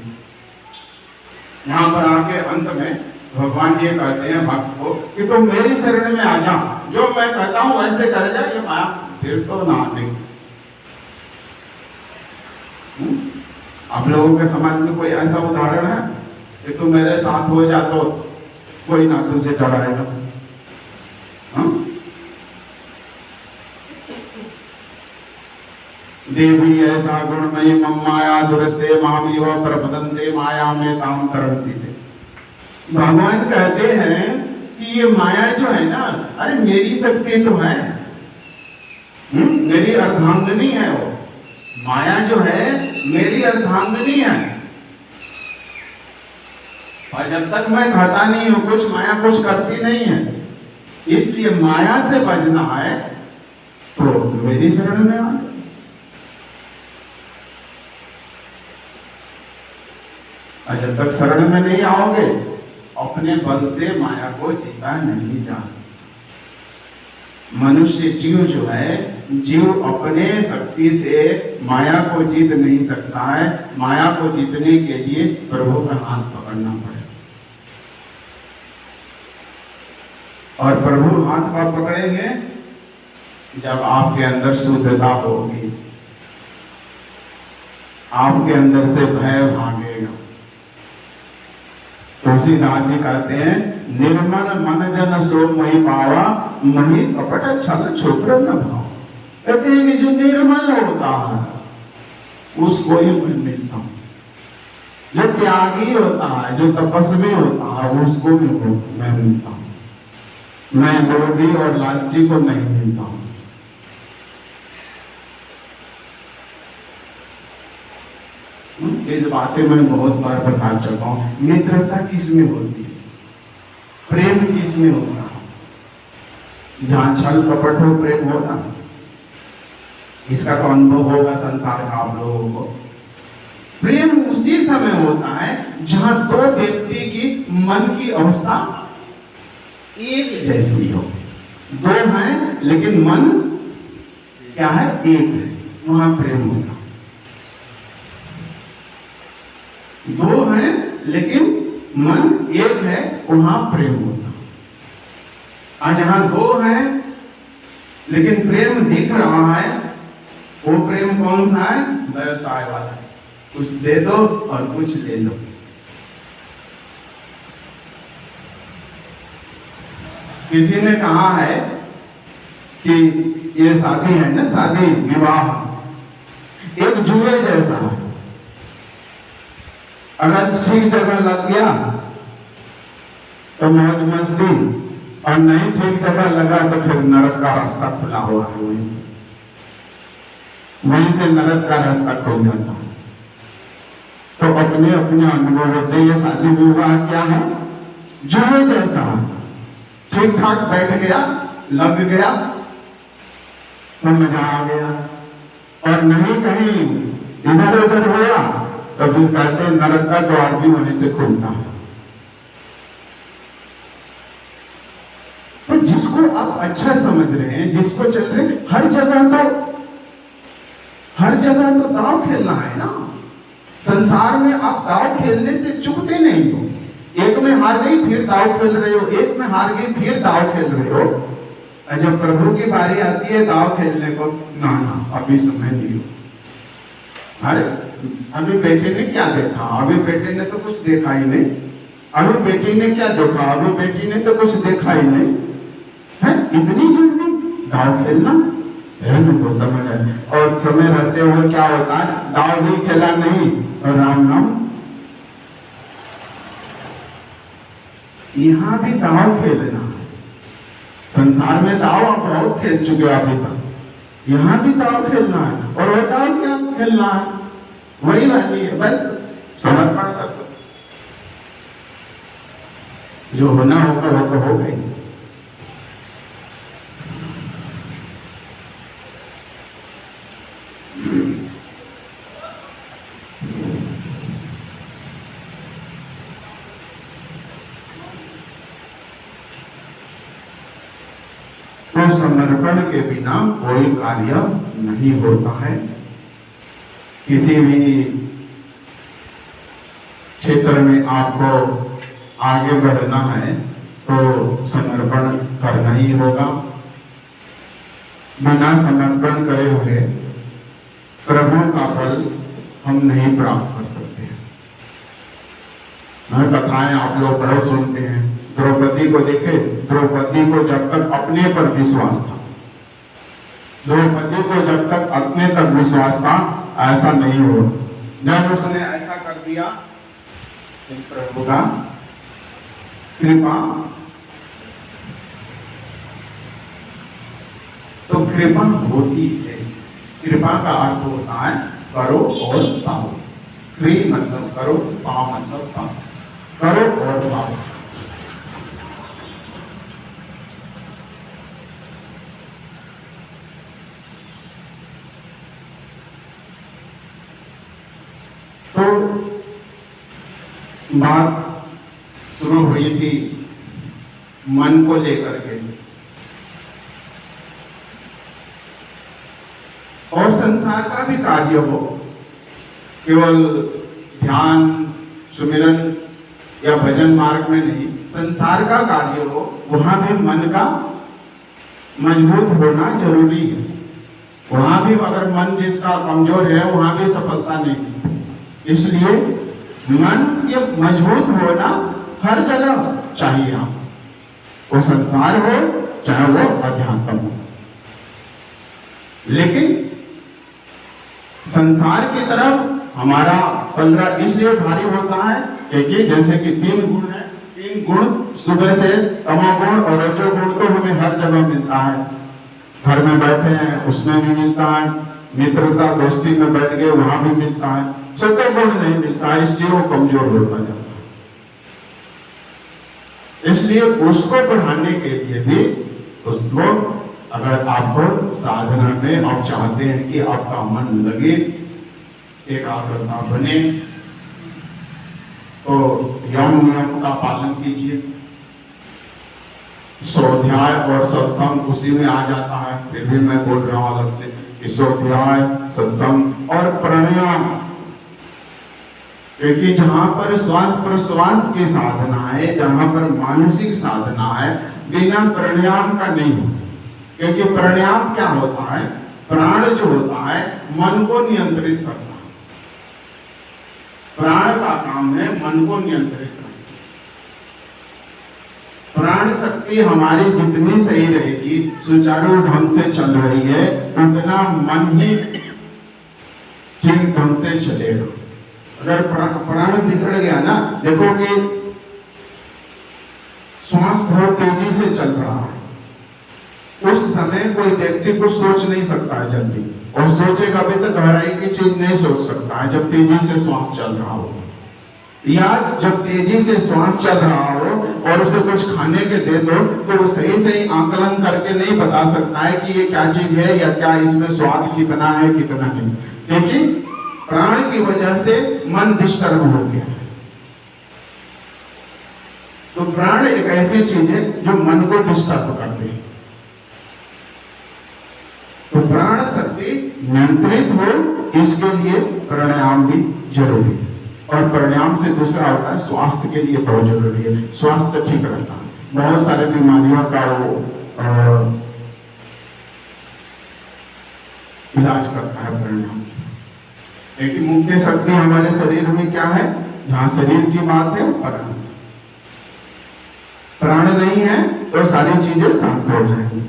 यहाँ पर आके अंत में भगवान ये कहते हैं भक्त को कि तुम मेरी शरण में आ जाओ, जो मैं कहता हूं वैसे कर जाए, ये माया फिर तो ना आने। आप लोगों के समाज में कोई ऐसा उदाहरण है कि तुम मेरे साथ हो जा तो कोई ना तुझे डराएगा? देवी ऐसा गुणमयी मम माया दुरते मामीव प्रपदन्ते माया में ताम करती थे। भगवान कहते हैं कि ये माया जो है ना, अरे मेरी शक्ति तो है, मेरी अर्धांगिनी है वो। माया जो है मेरी अर्धांगिनी है, और जब तक मैं कहता नहीं हूं कुछ, माया कुछ करती नहीं है। इसलिए माया से बचना है तो मेरी शरण में आ। जब तक शरण में नहीं आओगे, अपने बल से माया को जीता नहीं जा सकता। मनुष्य जीव जो है, जीव अपने शक्ति से माया को जीत नहीं सकता है। माया को जीतने के लिए प्रभु का हाथ पकड़ना पड़ेगा, और प्रभु हाथ का पकड़ेंगे जब आपके अंदर शुद्धता होगी, आपके अंदर से भय भागेगा। तुलसीदास जी कहते हैं, निर्मल मन जन सो मोहि पावा, मही कपट छल छोकर न भाव। कहते हैं कि जो निर्मल होता है उसको ही मैं मिलता हूं, जो त्यागी होता है, जो तपस्वी होता है, उसको भी मैं मिलता हूं। मैं लोभी और लालची को नहीं मिलता हूं। इस बातें मैं बहुत बार बता चुका हूं। मित्रता किसमें होती है, प्रेम किसमें होता है? जहां छल कपट हो प्रेम होगा? इसका तो अनुभव होगा संसार का आप लोगों को। प्रेम उसी समय होता है जहां दो व्यक्ति की मन की अवस्था एक जैसी हो। दो हैं लेकिन मन क्या है? एक है, वहां प्रेम होगा। दो हैं लेकिन मन एक है, वहां प्रेम होता। और जहां दो हैं लेकिन प्रेम दिख रहा है, वो प्रेम कौन सा है? व्यवसाय वाला। कुछ दे दो और कुछ ले लो। किसी ने कहा है कि ये शादी है ना, शादी विवाह एक जुए जैसा है। अगर ठीक जगह लग गया तो मौज मस्ती, और नहीं ठीक जगह लगा तो फिर नरक का रास्ता खुला हुआ है। वहीं से नरक का रास्ता खुल जाता है। तो अपने अपने अनुभव होते हैं। ये शादी विवाह क्या है? जुए जैसा। ठीक ठाक बैठ गया, लग गया तो मजा आ गया, और नहीं कहीं इधर उधर हुआ तो फिर कहते हैं नरक का द्वार भी वहीं से खुलता है। तो जिसको आप अच्छा समझ रहे हैं, जिसको चल रहे हैं, हर जगह तो दांव खेलना है ना। संसार में आप दांव खेलने से चूकते नहीं हो। एक में हार गई फिर दांव खेल रहे हो, एक में हार गई फिर दांव खेल रहे हो। जब प्रभु की बारी आती है दांव खेलने को, ना अभी समय नहीं हो। अरे अभी बेटे ने क्या देखा? अभी बेटे ने तो कुछ देखा ही नहीं। अभी बेटी ने क्या देखा? अभी बेटी ने तो कुछ देखा ही नहीं है। इतनी जल्दी दांव खेलना तो समय है। और समय रहते हुए क्या होता है? दांव भी खेला नहीं और राम नाम। यहाँ भी दांव खेलना है। संसार में दांव आप बहुत खेल चुके हो अभी तक। यहाँ भी दांव खेलना है, और वो दांव क्या खेलना है? वही वाली है, बस समर्पण कर दो। जो होना होगा वो तो होगा ही। तो समर्पण के बिना कोई कार्य नहीं होता है। किसी भी क्षेत्र में आपको आगे बढ़ना है तो समर्पण करना ही होगा। बिना समर्पण करे हुए प्रभु का फल हम नहीं प्राप्त कर सकते। कथाएं आप लोग बहुत सुनते हैं। द्रौपदी को देखे, द्रौपदी को जब तक अपने पर विश्वास था, द्रौपदी को जब तक अपने तक विश्वास था, ऐसा नहीं हुआ। जब उसने ऐसा कर दिया, प्रभु का कृपा, तो कृपा होती है। कृपा का अर्थ होता है करो और पाओ। क्री मतलब करो, पा मतलब पाओ। करो और पाओ। तो बात शुरू हुई थी मन को लेकर के, और संसार का भी कार्य हो, केवल ध्यान सुमिरन या भजन मार्ग में नहीं, संसार का कार्य हो, वहां भी मन का मजबूत होना जरूरी है। वहां भी अगर मन जिसका कमजोर है, वहां भी सफलता नहीं। इसलिए मन ये मजबूत होना हर जगह चाहिए। आप वो संसार हो चाहे वो अध्यात्म हो, लेकिन संसार की तरफ हमारा पल्ला इसलिए भारी होता है क्योंकि जैसे कि 3 गुण है, 3 गुण सुबह से तमोगुण और रजोगुण तो हमें हर जगह मिलता है। घर में बैठे हैं उसमें भी मिलता है, मित्रता दोस्ती में बैठ गए वहां भी मिलता है। सत्वगुण नहीं मिलता है, इसलिए वो कमजोर होता जाता है। इसलिए उसको बढ़ाने के लिए भी उसको, अगर आपको साधना में आप चाहते हैं कि आपका मन लगे, एकाग्रता बने, तो यम नियम का पालन कीजिए। स्वाध्याय और सत्संग उसी में आ जाता है, फिर भी मैं बोल रहा हूं अलग से कि स्वाध्याय, सत्संग और प्राणायाम, क्योंकि जहां पर श्वास प्रश्वास की साधना है, जहां पर मानसिक साधना है, बिना प्राणायाम का नहीं हो। क्योंकि प्राणायाम क्या होता है, प्राण जो होता है मन को नियंत्रित करता है। प्राण का काम है मन को नियंत्रित करना। प्राण शक्ति हमारी जितनी सही रहेगी, सुचारू ढंग से चल रही है, उतना मन ही ठीक ढंग से चलेगा। अगर प्राण बिगड़ गया ना, देखो कि श्वास बहुत तेजी से चल रहा है, उस समय कोई व्यक्ति कुछ सोच नहीं सकता है जल्दी, और सोचेगा भी तो गहराई की चीज नहीं सोच सकता है जब तेजी से श्वास चल रहा हो, या जब तेजी से श्वास चल रहा हो और उसे कुछ खाने के दे दो तो वो सही सही आकलन करके नहीं बता सकता है कि ये क्या चीज है या क्या इसमें स्वाद कितना है कितना नहीं, क्योंकि प्राण की वजह से मन डिस्टर्ब हो गया। तो प्राण एक ऐसी चीज है जो मन को डिस्टर्ब करते हैं। तो प्राण शक्ति नियंत्रित हो, इसके लिए प्राणायाम भी जरूरी है। और प्राणायाम से दूसरा होता है स्वास्थ्य के लिए बहुत जरूरी है, स्वास्थ्य ठीक रहता है। बहुत सारे बीमारियों का वो इलाज करता है प्राणायाम। क्योंकि मुख्य शक्ति हमारे शरीर में क्या है, जहां शरीर की बात है प्राण, प्राण नहीं है तो सारी चीजें शांत हो जाएंगी।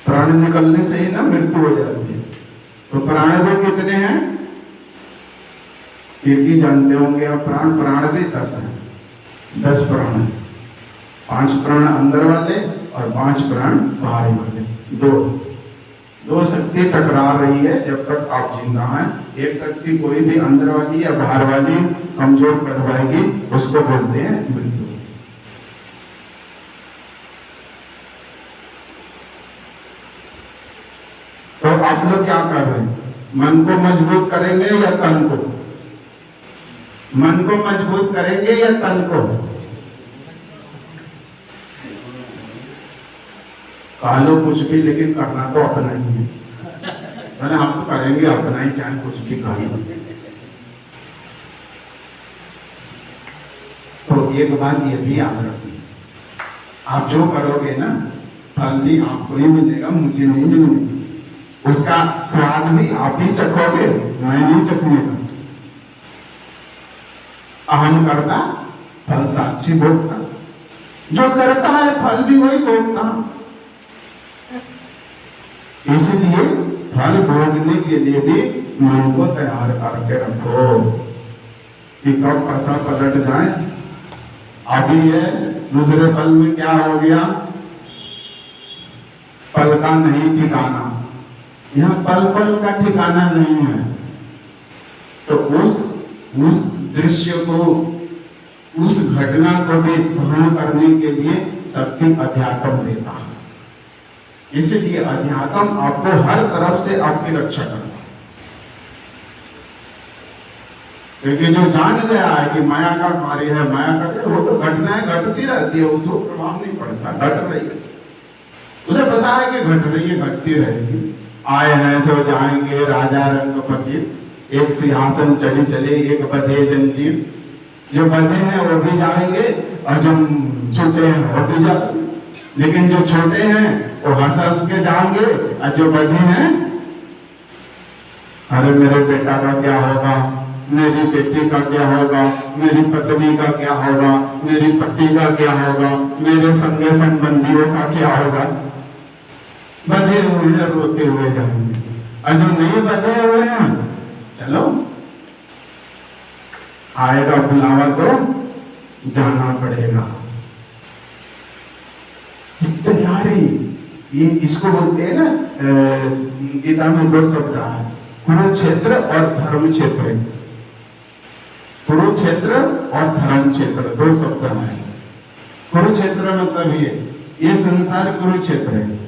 प्राण निकलने से ही ना मृत्यु हो जाती है। तो प्राण भी कितने हैं, क्योंकि जानते होंगे आप, प्राण भी 10 है, 10 प्राण है। 5 प्राण अंदर वाले और 5 प्राण बाहर वाले। दो शक्ति टकरा रही है जब तक आप जिंदा हैं। एक शक्ति कोई भी अंदर वाली या बाहर वाली कमजोर पड़ जाएगी, उसको बोलते हैं मृत्यु। तो आप लोग क्या कर रहे हैं? मन को मजबूत करेंगे या तन को? मन को मजबूत करेंगे या तन को? कह लो कुछ भी, लेकिन करना तो अपना ही है। मैंने हम तो करेंगे अपना ही, चाहे कुछ भी कह लो। तो एक बात ये भी याद रखिए, आप जो करोगे ना, फल भी आपको ही मिलेगा, मुझे नहीं मिलेगा। उसका स्वाद भी आप ही चखोगे, मैं नहीं चखूंगा। अहम करता फल साक्षी भोगता, जो करता है फल भी वही भोगता। इसलिए फल भोगने के लिए भी मन को तैयार करके रखो कि कब पैसा पलट जाए। अभी है, दूसरे पल में क्या हो गया, पल का नहीं ठिकाना। यहाँ पल पल का ठिकाना नहीं है। तो उस दृश्य को, उस घटना को भी सहन करने के लिए शक्ति अध्यात्म देता है। इसलिए अध्यात्म आपको हर तरफ से आपकी रक्षा करता है। क्योंकि जो जान गया है कि माया का कार्य है, माया का, वो तो घटनाएं घटती रहती है, उसको प्रभाव नहीं पड़ता, घट रही है, उसे पता है कि घट रही है, घटती रहेगी। आए हैं सो जाएंगे, राजा रंग फकीर, एक सिंहासन चली चले, एक बधे जंजीर। जो बधे हैं वो भी जाएंगे और जो छोटे हैं वो भी जाएंगे, लेकिन जो छोटे हैं वो हंस हंस के जाएंगे, और जो बधे हैं, अरे मेरे बेटा का क्या होगा, मेरी बेटी का क्या होगा, मेरी पत्नी का क्या होगा, मेरी पति का क्या होगा, मेरे संगे संबंधियों का क्या होगा। बधे हुए रोते हुए जाएंगे, और जो नहीं बधे हुए हैं, चलो आएगा बुलावा तो जाना पड़ेगा। तैयारी, ये इसको बोलते हैं ना, गीता में 2 शब्द है, कुरुक्षेत्र और धर्म क्षेत्र। कुरुक्षेत्र और धर्म क्षेत्र 2 शब्द हैं। कुरुक्षेत्र मतलब ये संसार कुरुक्षेत्र है,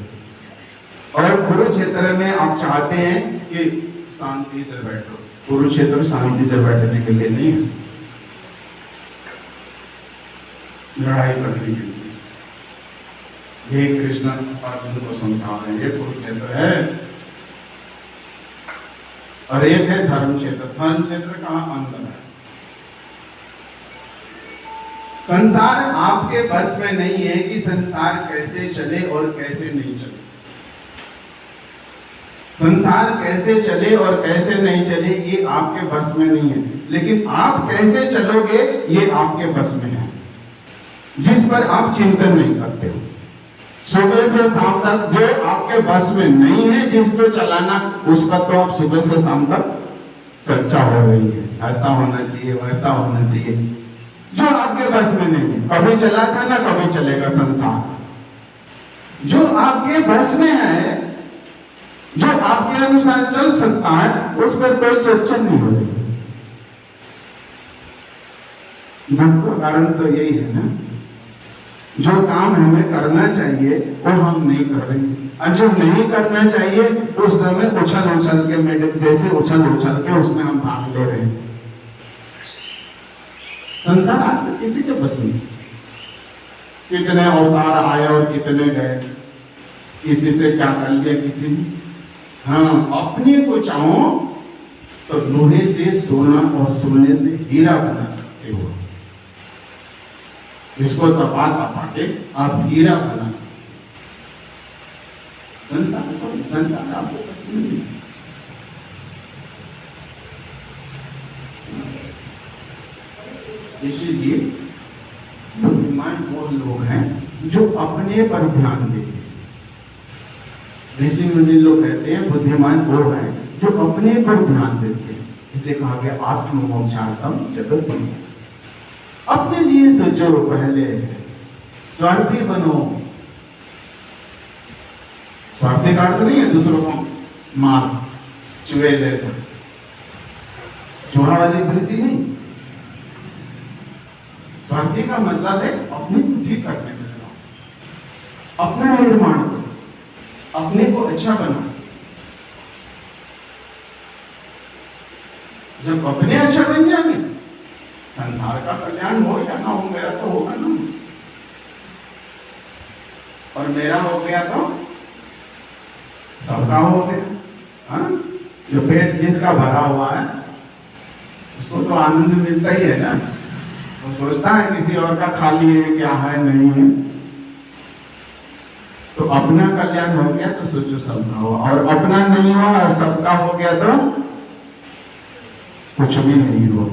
और कुरुक्षेत्र में आप चाहते हैं कि शांति से बैठो। कुरुक्षेत्र शांति से बैठने के लिए नहीं है, लड़ाई करने के लिए। ये कृष्ण अर्जुन को समझा रहे हैं, ये कुरुक्षेत्र है। और एक है धर्म क्षेत्र। धर्म क्षेत्र कहाँ? अंदर है। संसार आपके बस में नहीं है कि संसार कैसे चले और कैसे नहीं चले। संसार कैसे चले और कैसे नहीं चले ये आपके बस में नहीं है, लेकिन आप कैसे चलोगे ये आपके बस में है, जिस पर आप चिंतन नहीं करते हो। सुबह से शाम तक जो आपके बस में नहीं है, जिसको चलाना, उस पर तो आप सुबह से शाम तक चर्चा हो रही है, ऐसा होना चाहिए, वैसा होना चाहिए, जो आपके बस में नहीं है। कभी चला था ना, कभी चलेगा संसार। जो आपके बस में है, जो आपके अनुसार चल सकता है, उस पर कोई चर्चा नहीं हो रही। दुख का कारण तो यही है ना, जो काम हमें करना चाहिए वो हम नहीं कर रहे, और जो नहीं करना चाहिए उस समय उछल उछल के, मेढक जैसे उछल उछल के उसमें हम भाग ले रहे हैं। संसार आपके किसी के बस में, कितने अवतार आए और कितने गए, किसी से क्या कर लिया किसी ने। हाँ, अपने को चाहो तो लोहे से सोना और सोने से हीरा बना सकते हो। इसको तपा तपा के आप हीरा बना सकते। संसार आपको पसंद नहीं। इसीलिए बुद्धिमान वो लोग हैं जो अपने पर ध्यान देते हैं। ऋषि मुनि लोग कहते हैं बुद्धिमान वो हैं जो अपने पर ध्यान देते हैं। इसलिए कहा गया आत्ममोक्षार्थम जगत में। अपने लिए सोचो, पहले स्वार्थी बनो। स्वार्थी का अर्थ नहीं है दूसरों को मार चूहे जैसा, चूहा वाली वृत्ति नहीं। स्वार्थी का मतलब है अपनी खुशी करने में लगाओ, अपना निर्माण करो, अपने को अच्छा बनाओ। जब अपने अच्छा बन जाएंगे, संसार का कल्याण हो या ना हो, मेरा तो होगा ना, और मेरा हो गया तो सबका हो गया। हाँ, जो पेट जिसका भरा हुआ है उसको तो आनंद मिलता ही है ना, वो सोचता है किसी और का खाली है, क्या है नहीं है। तो अपना कल्याण हो गया तो सोचो सबका हो, और अपना नहीं हुआ और सबका हो गया तो कुछ भी नहीं हुआ।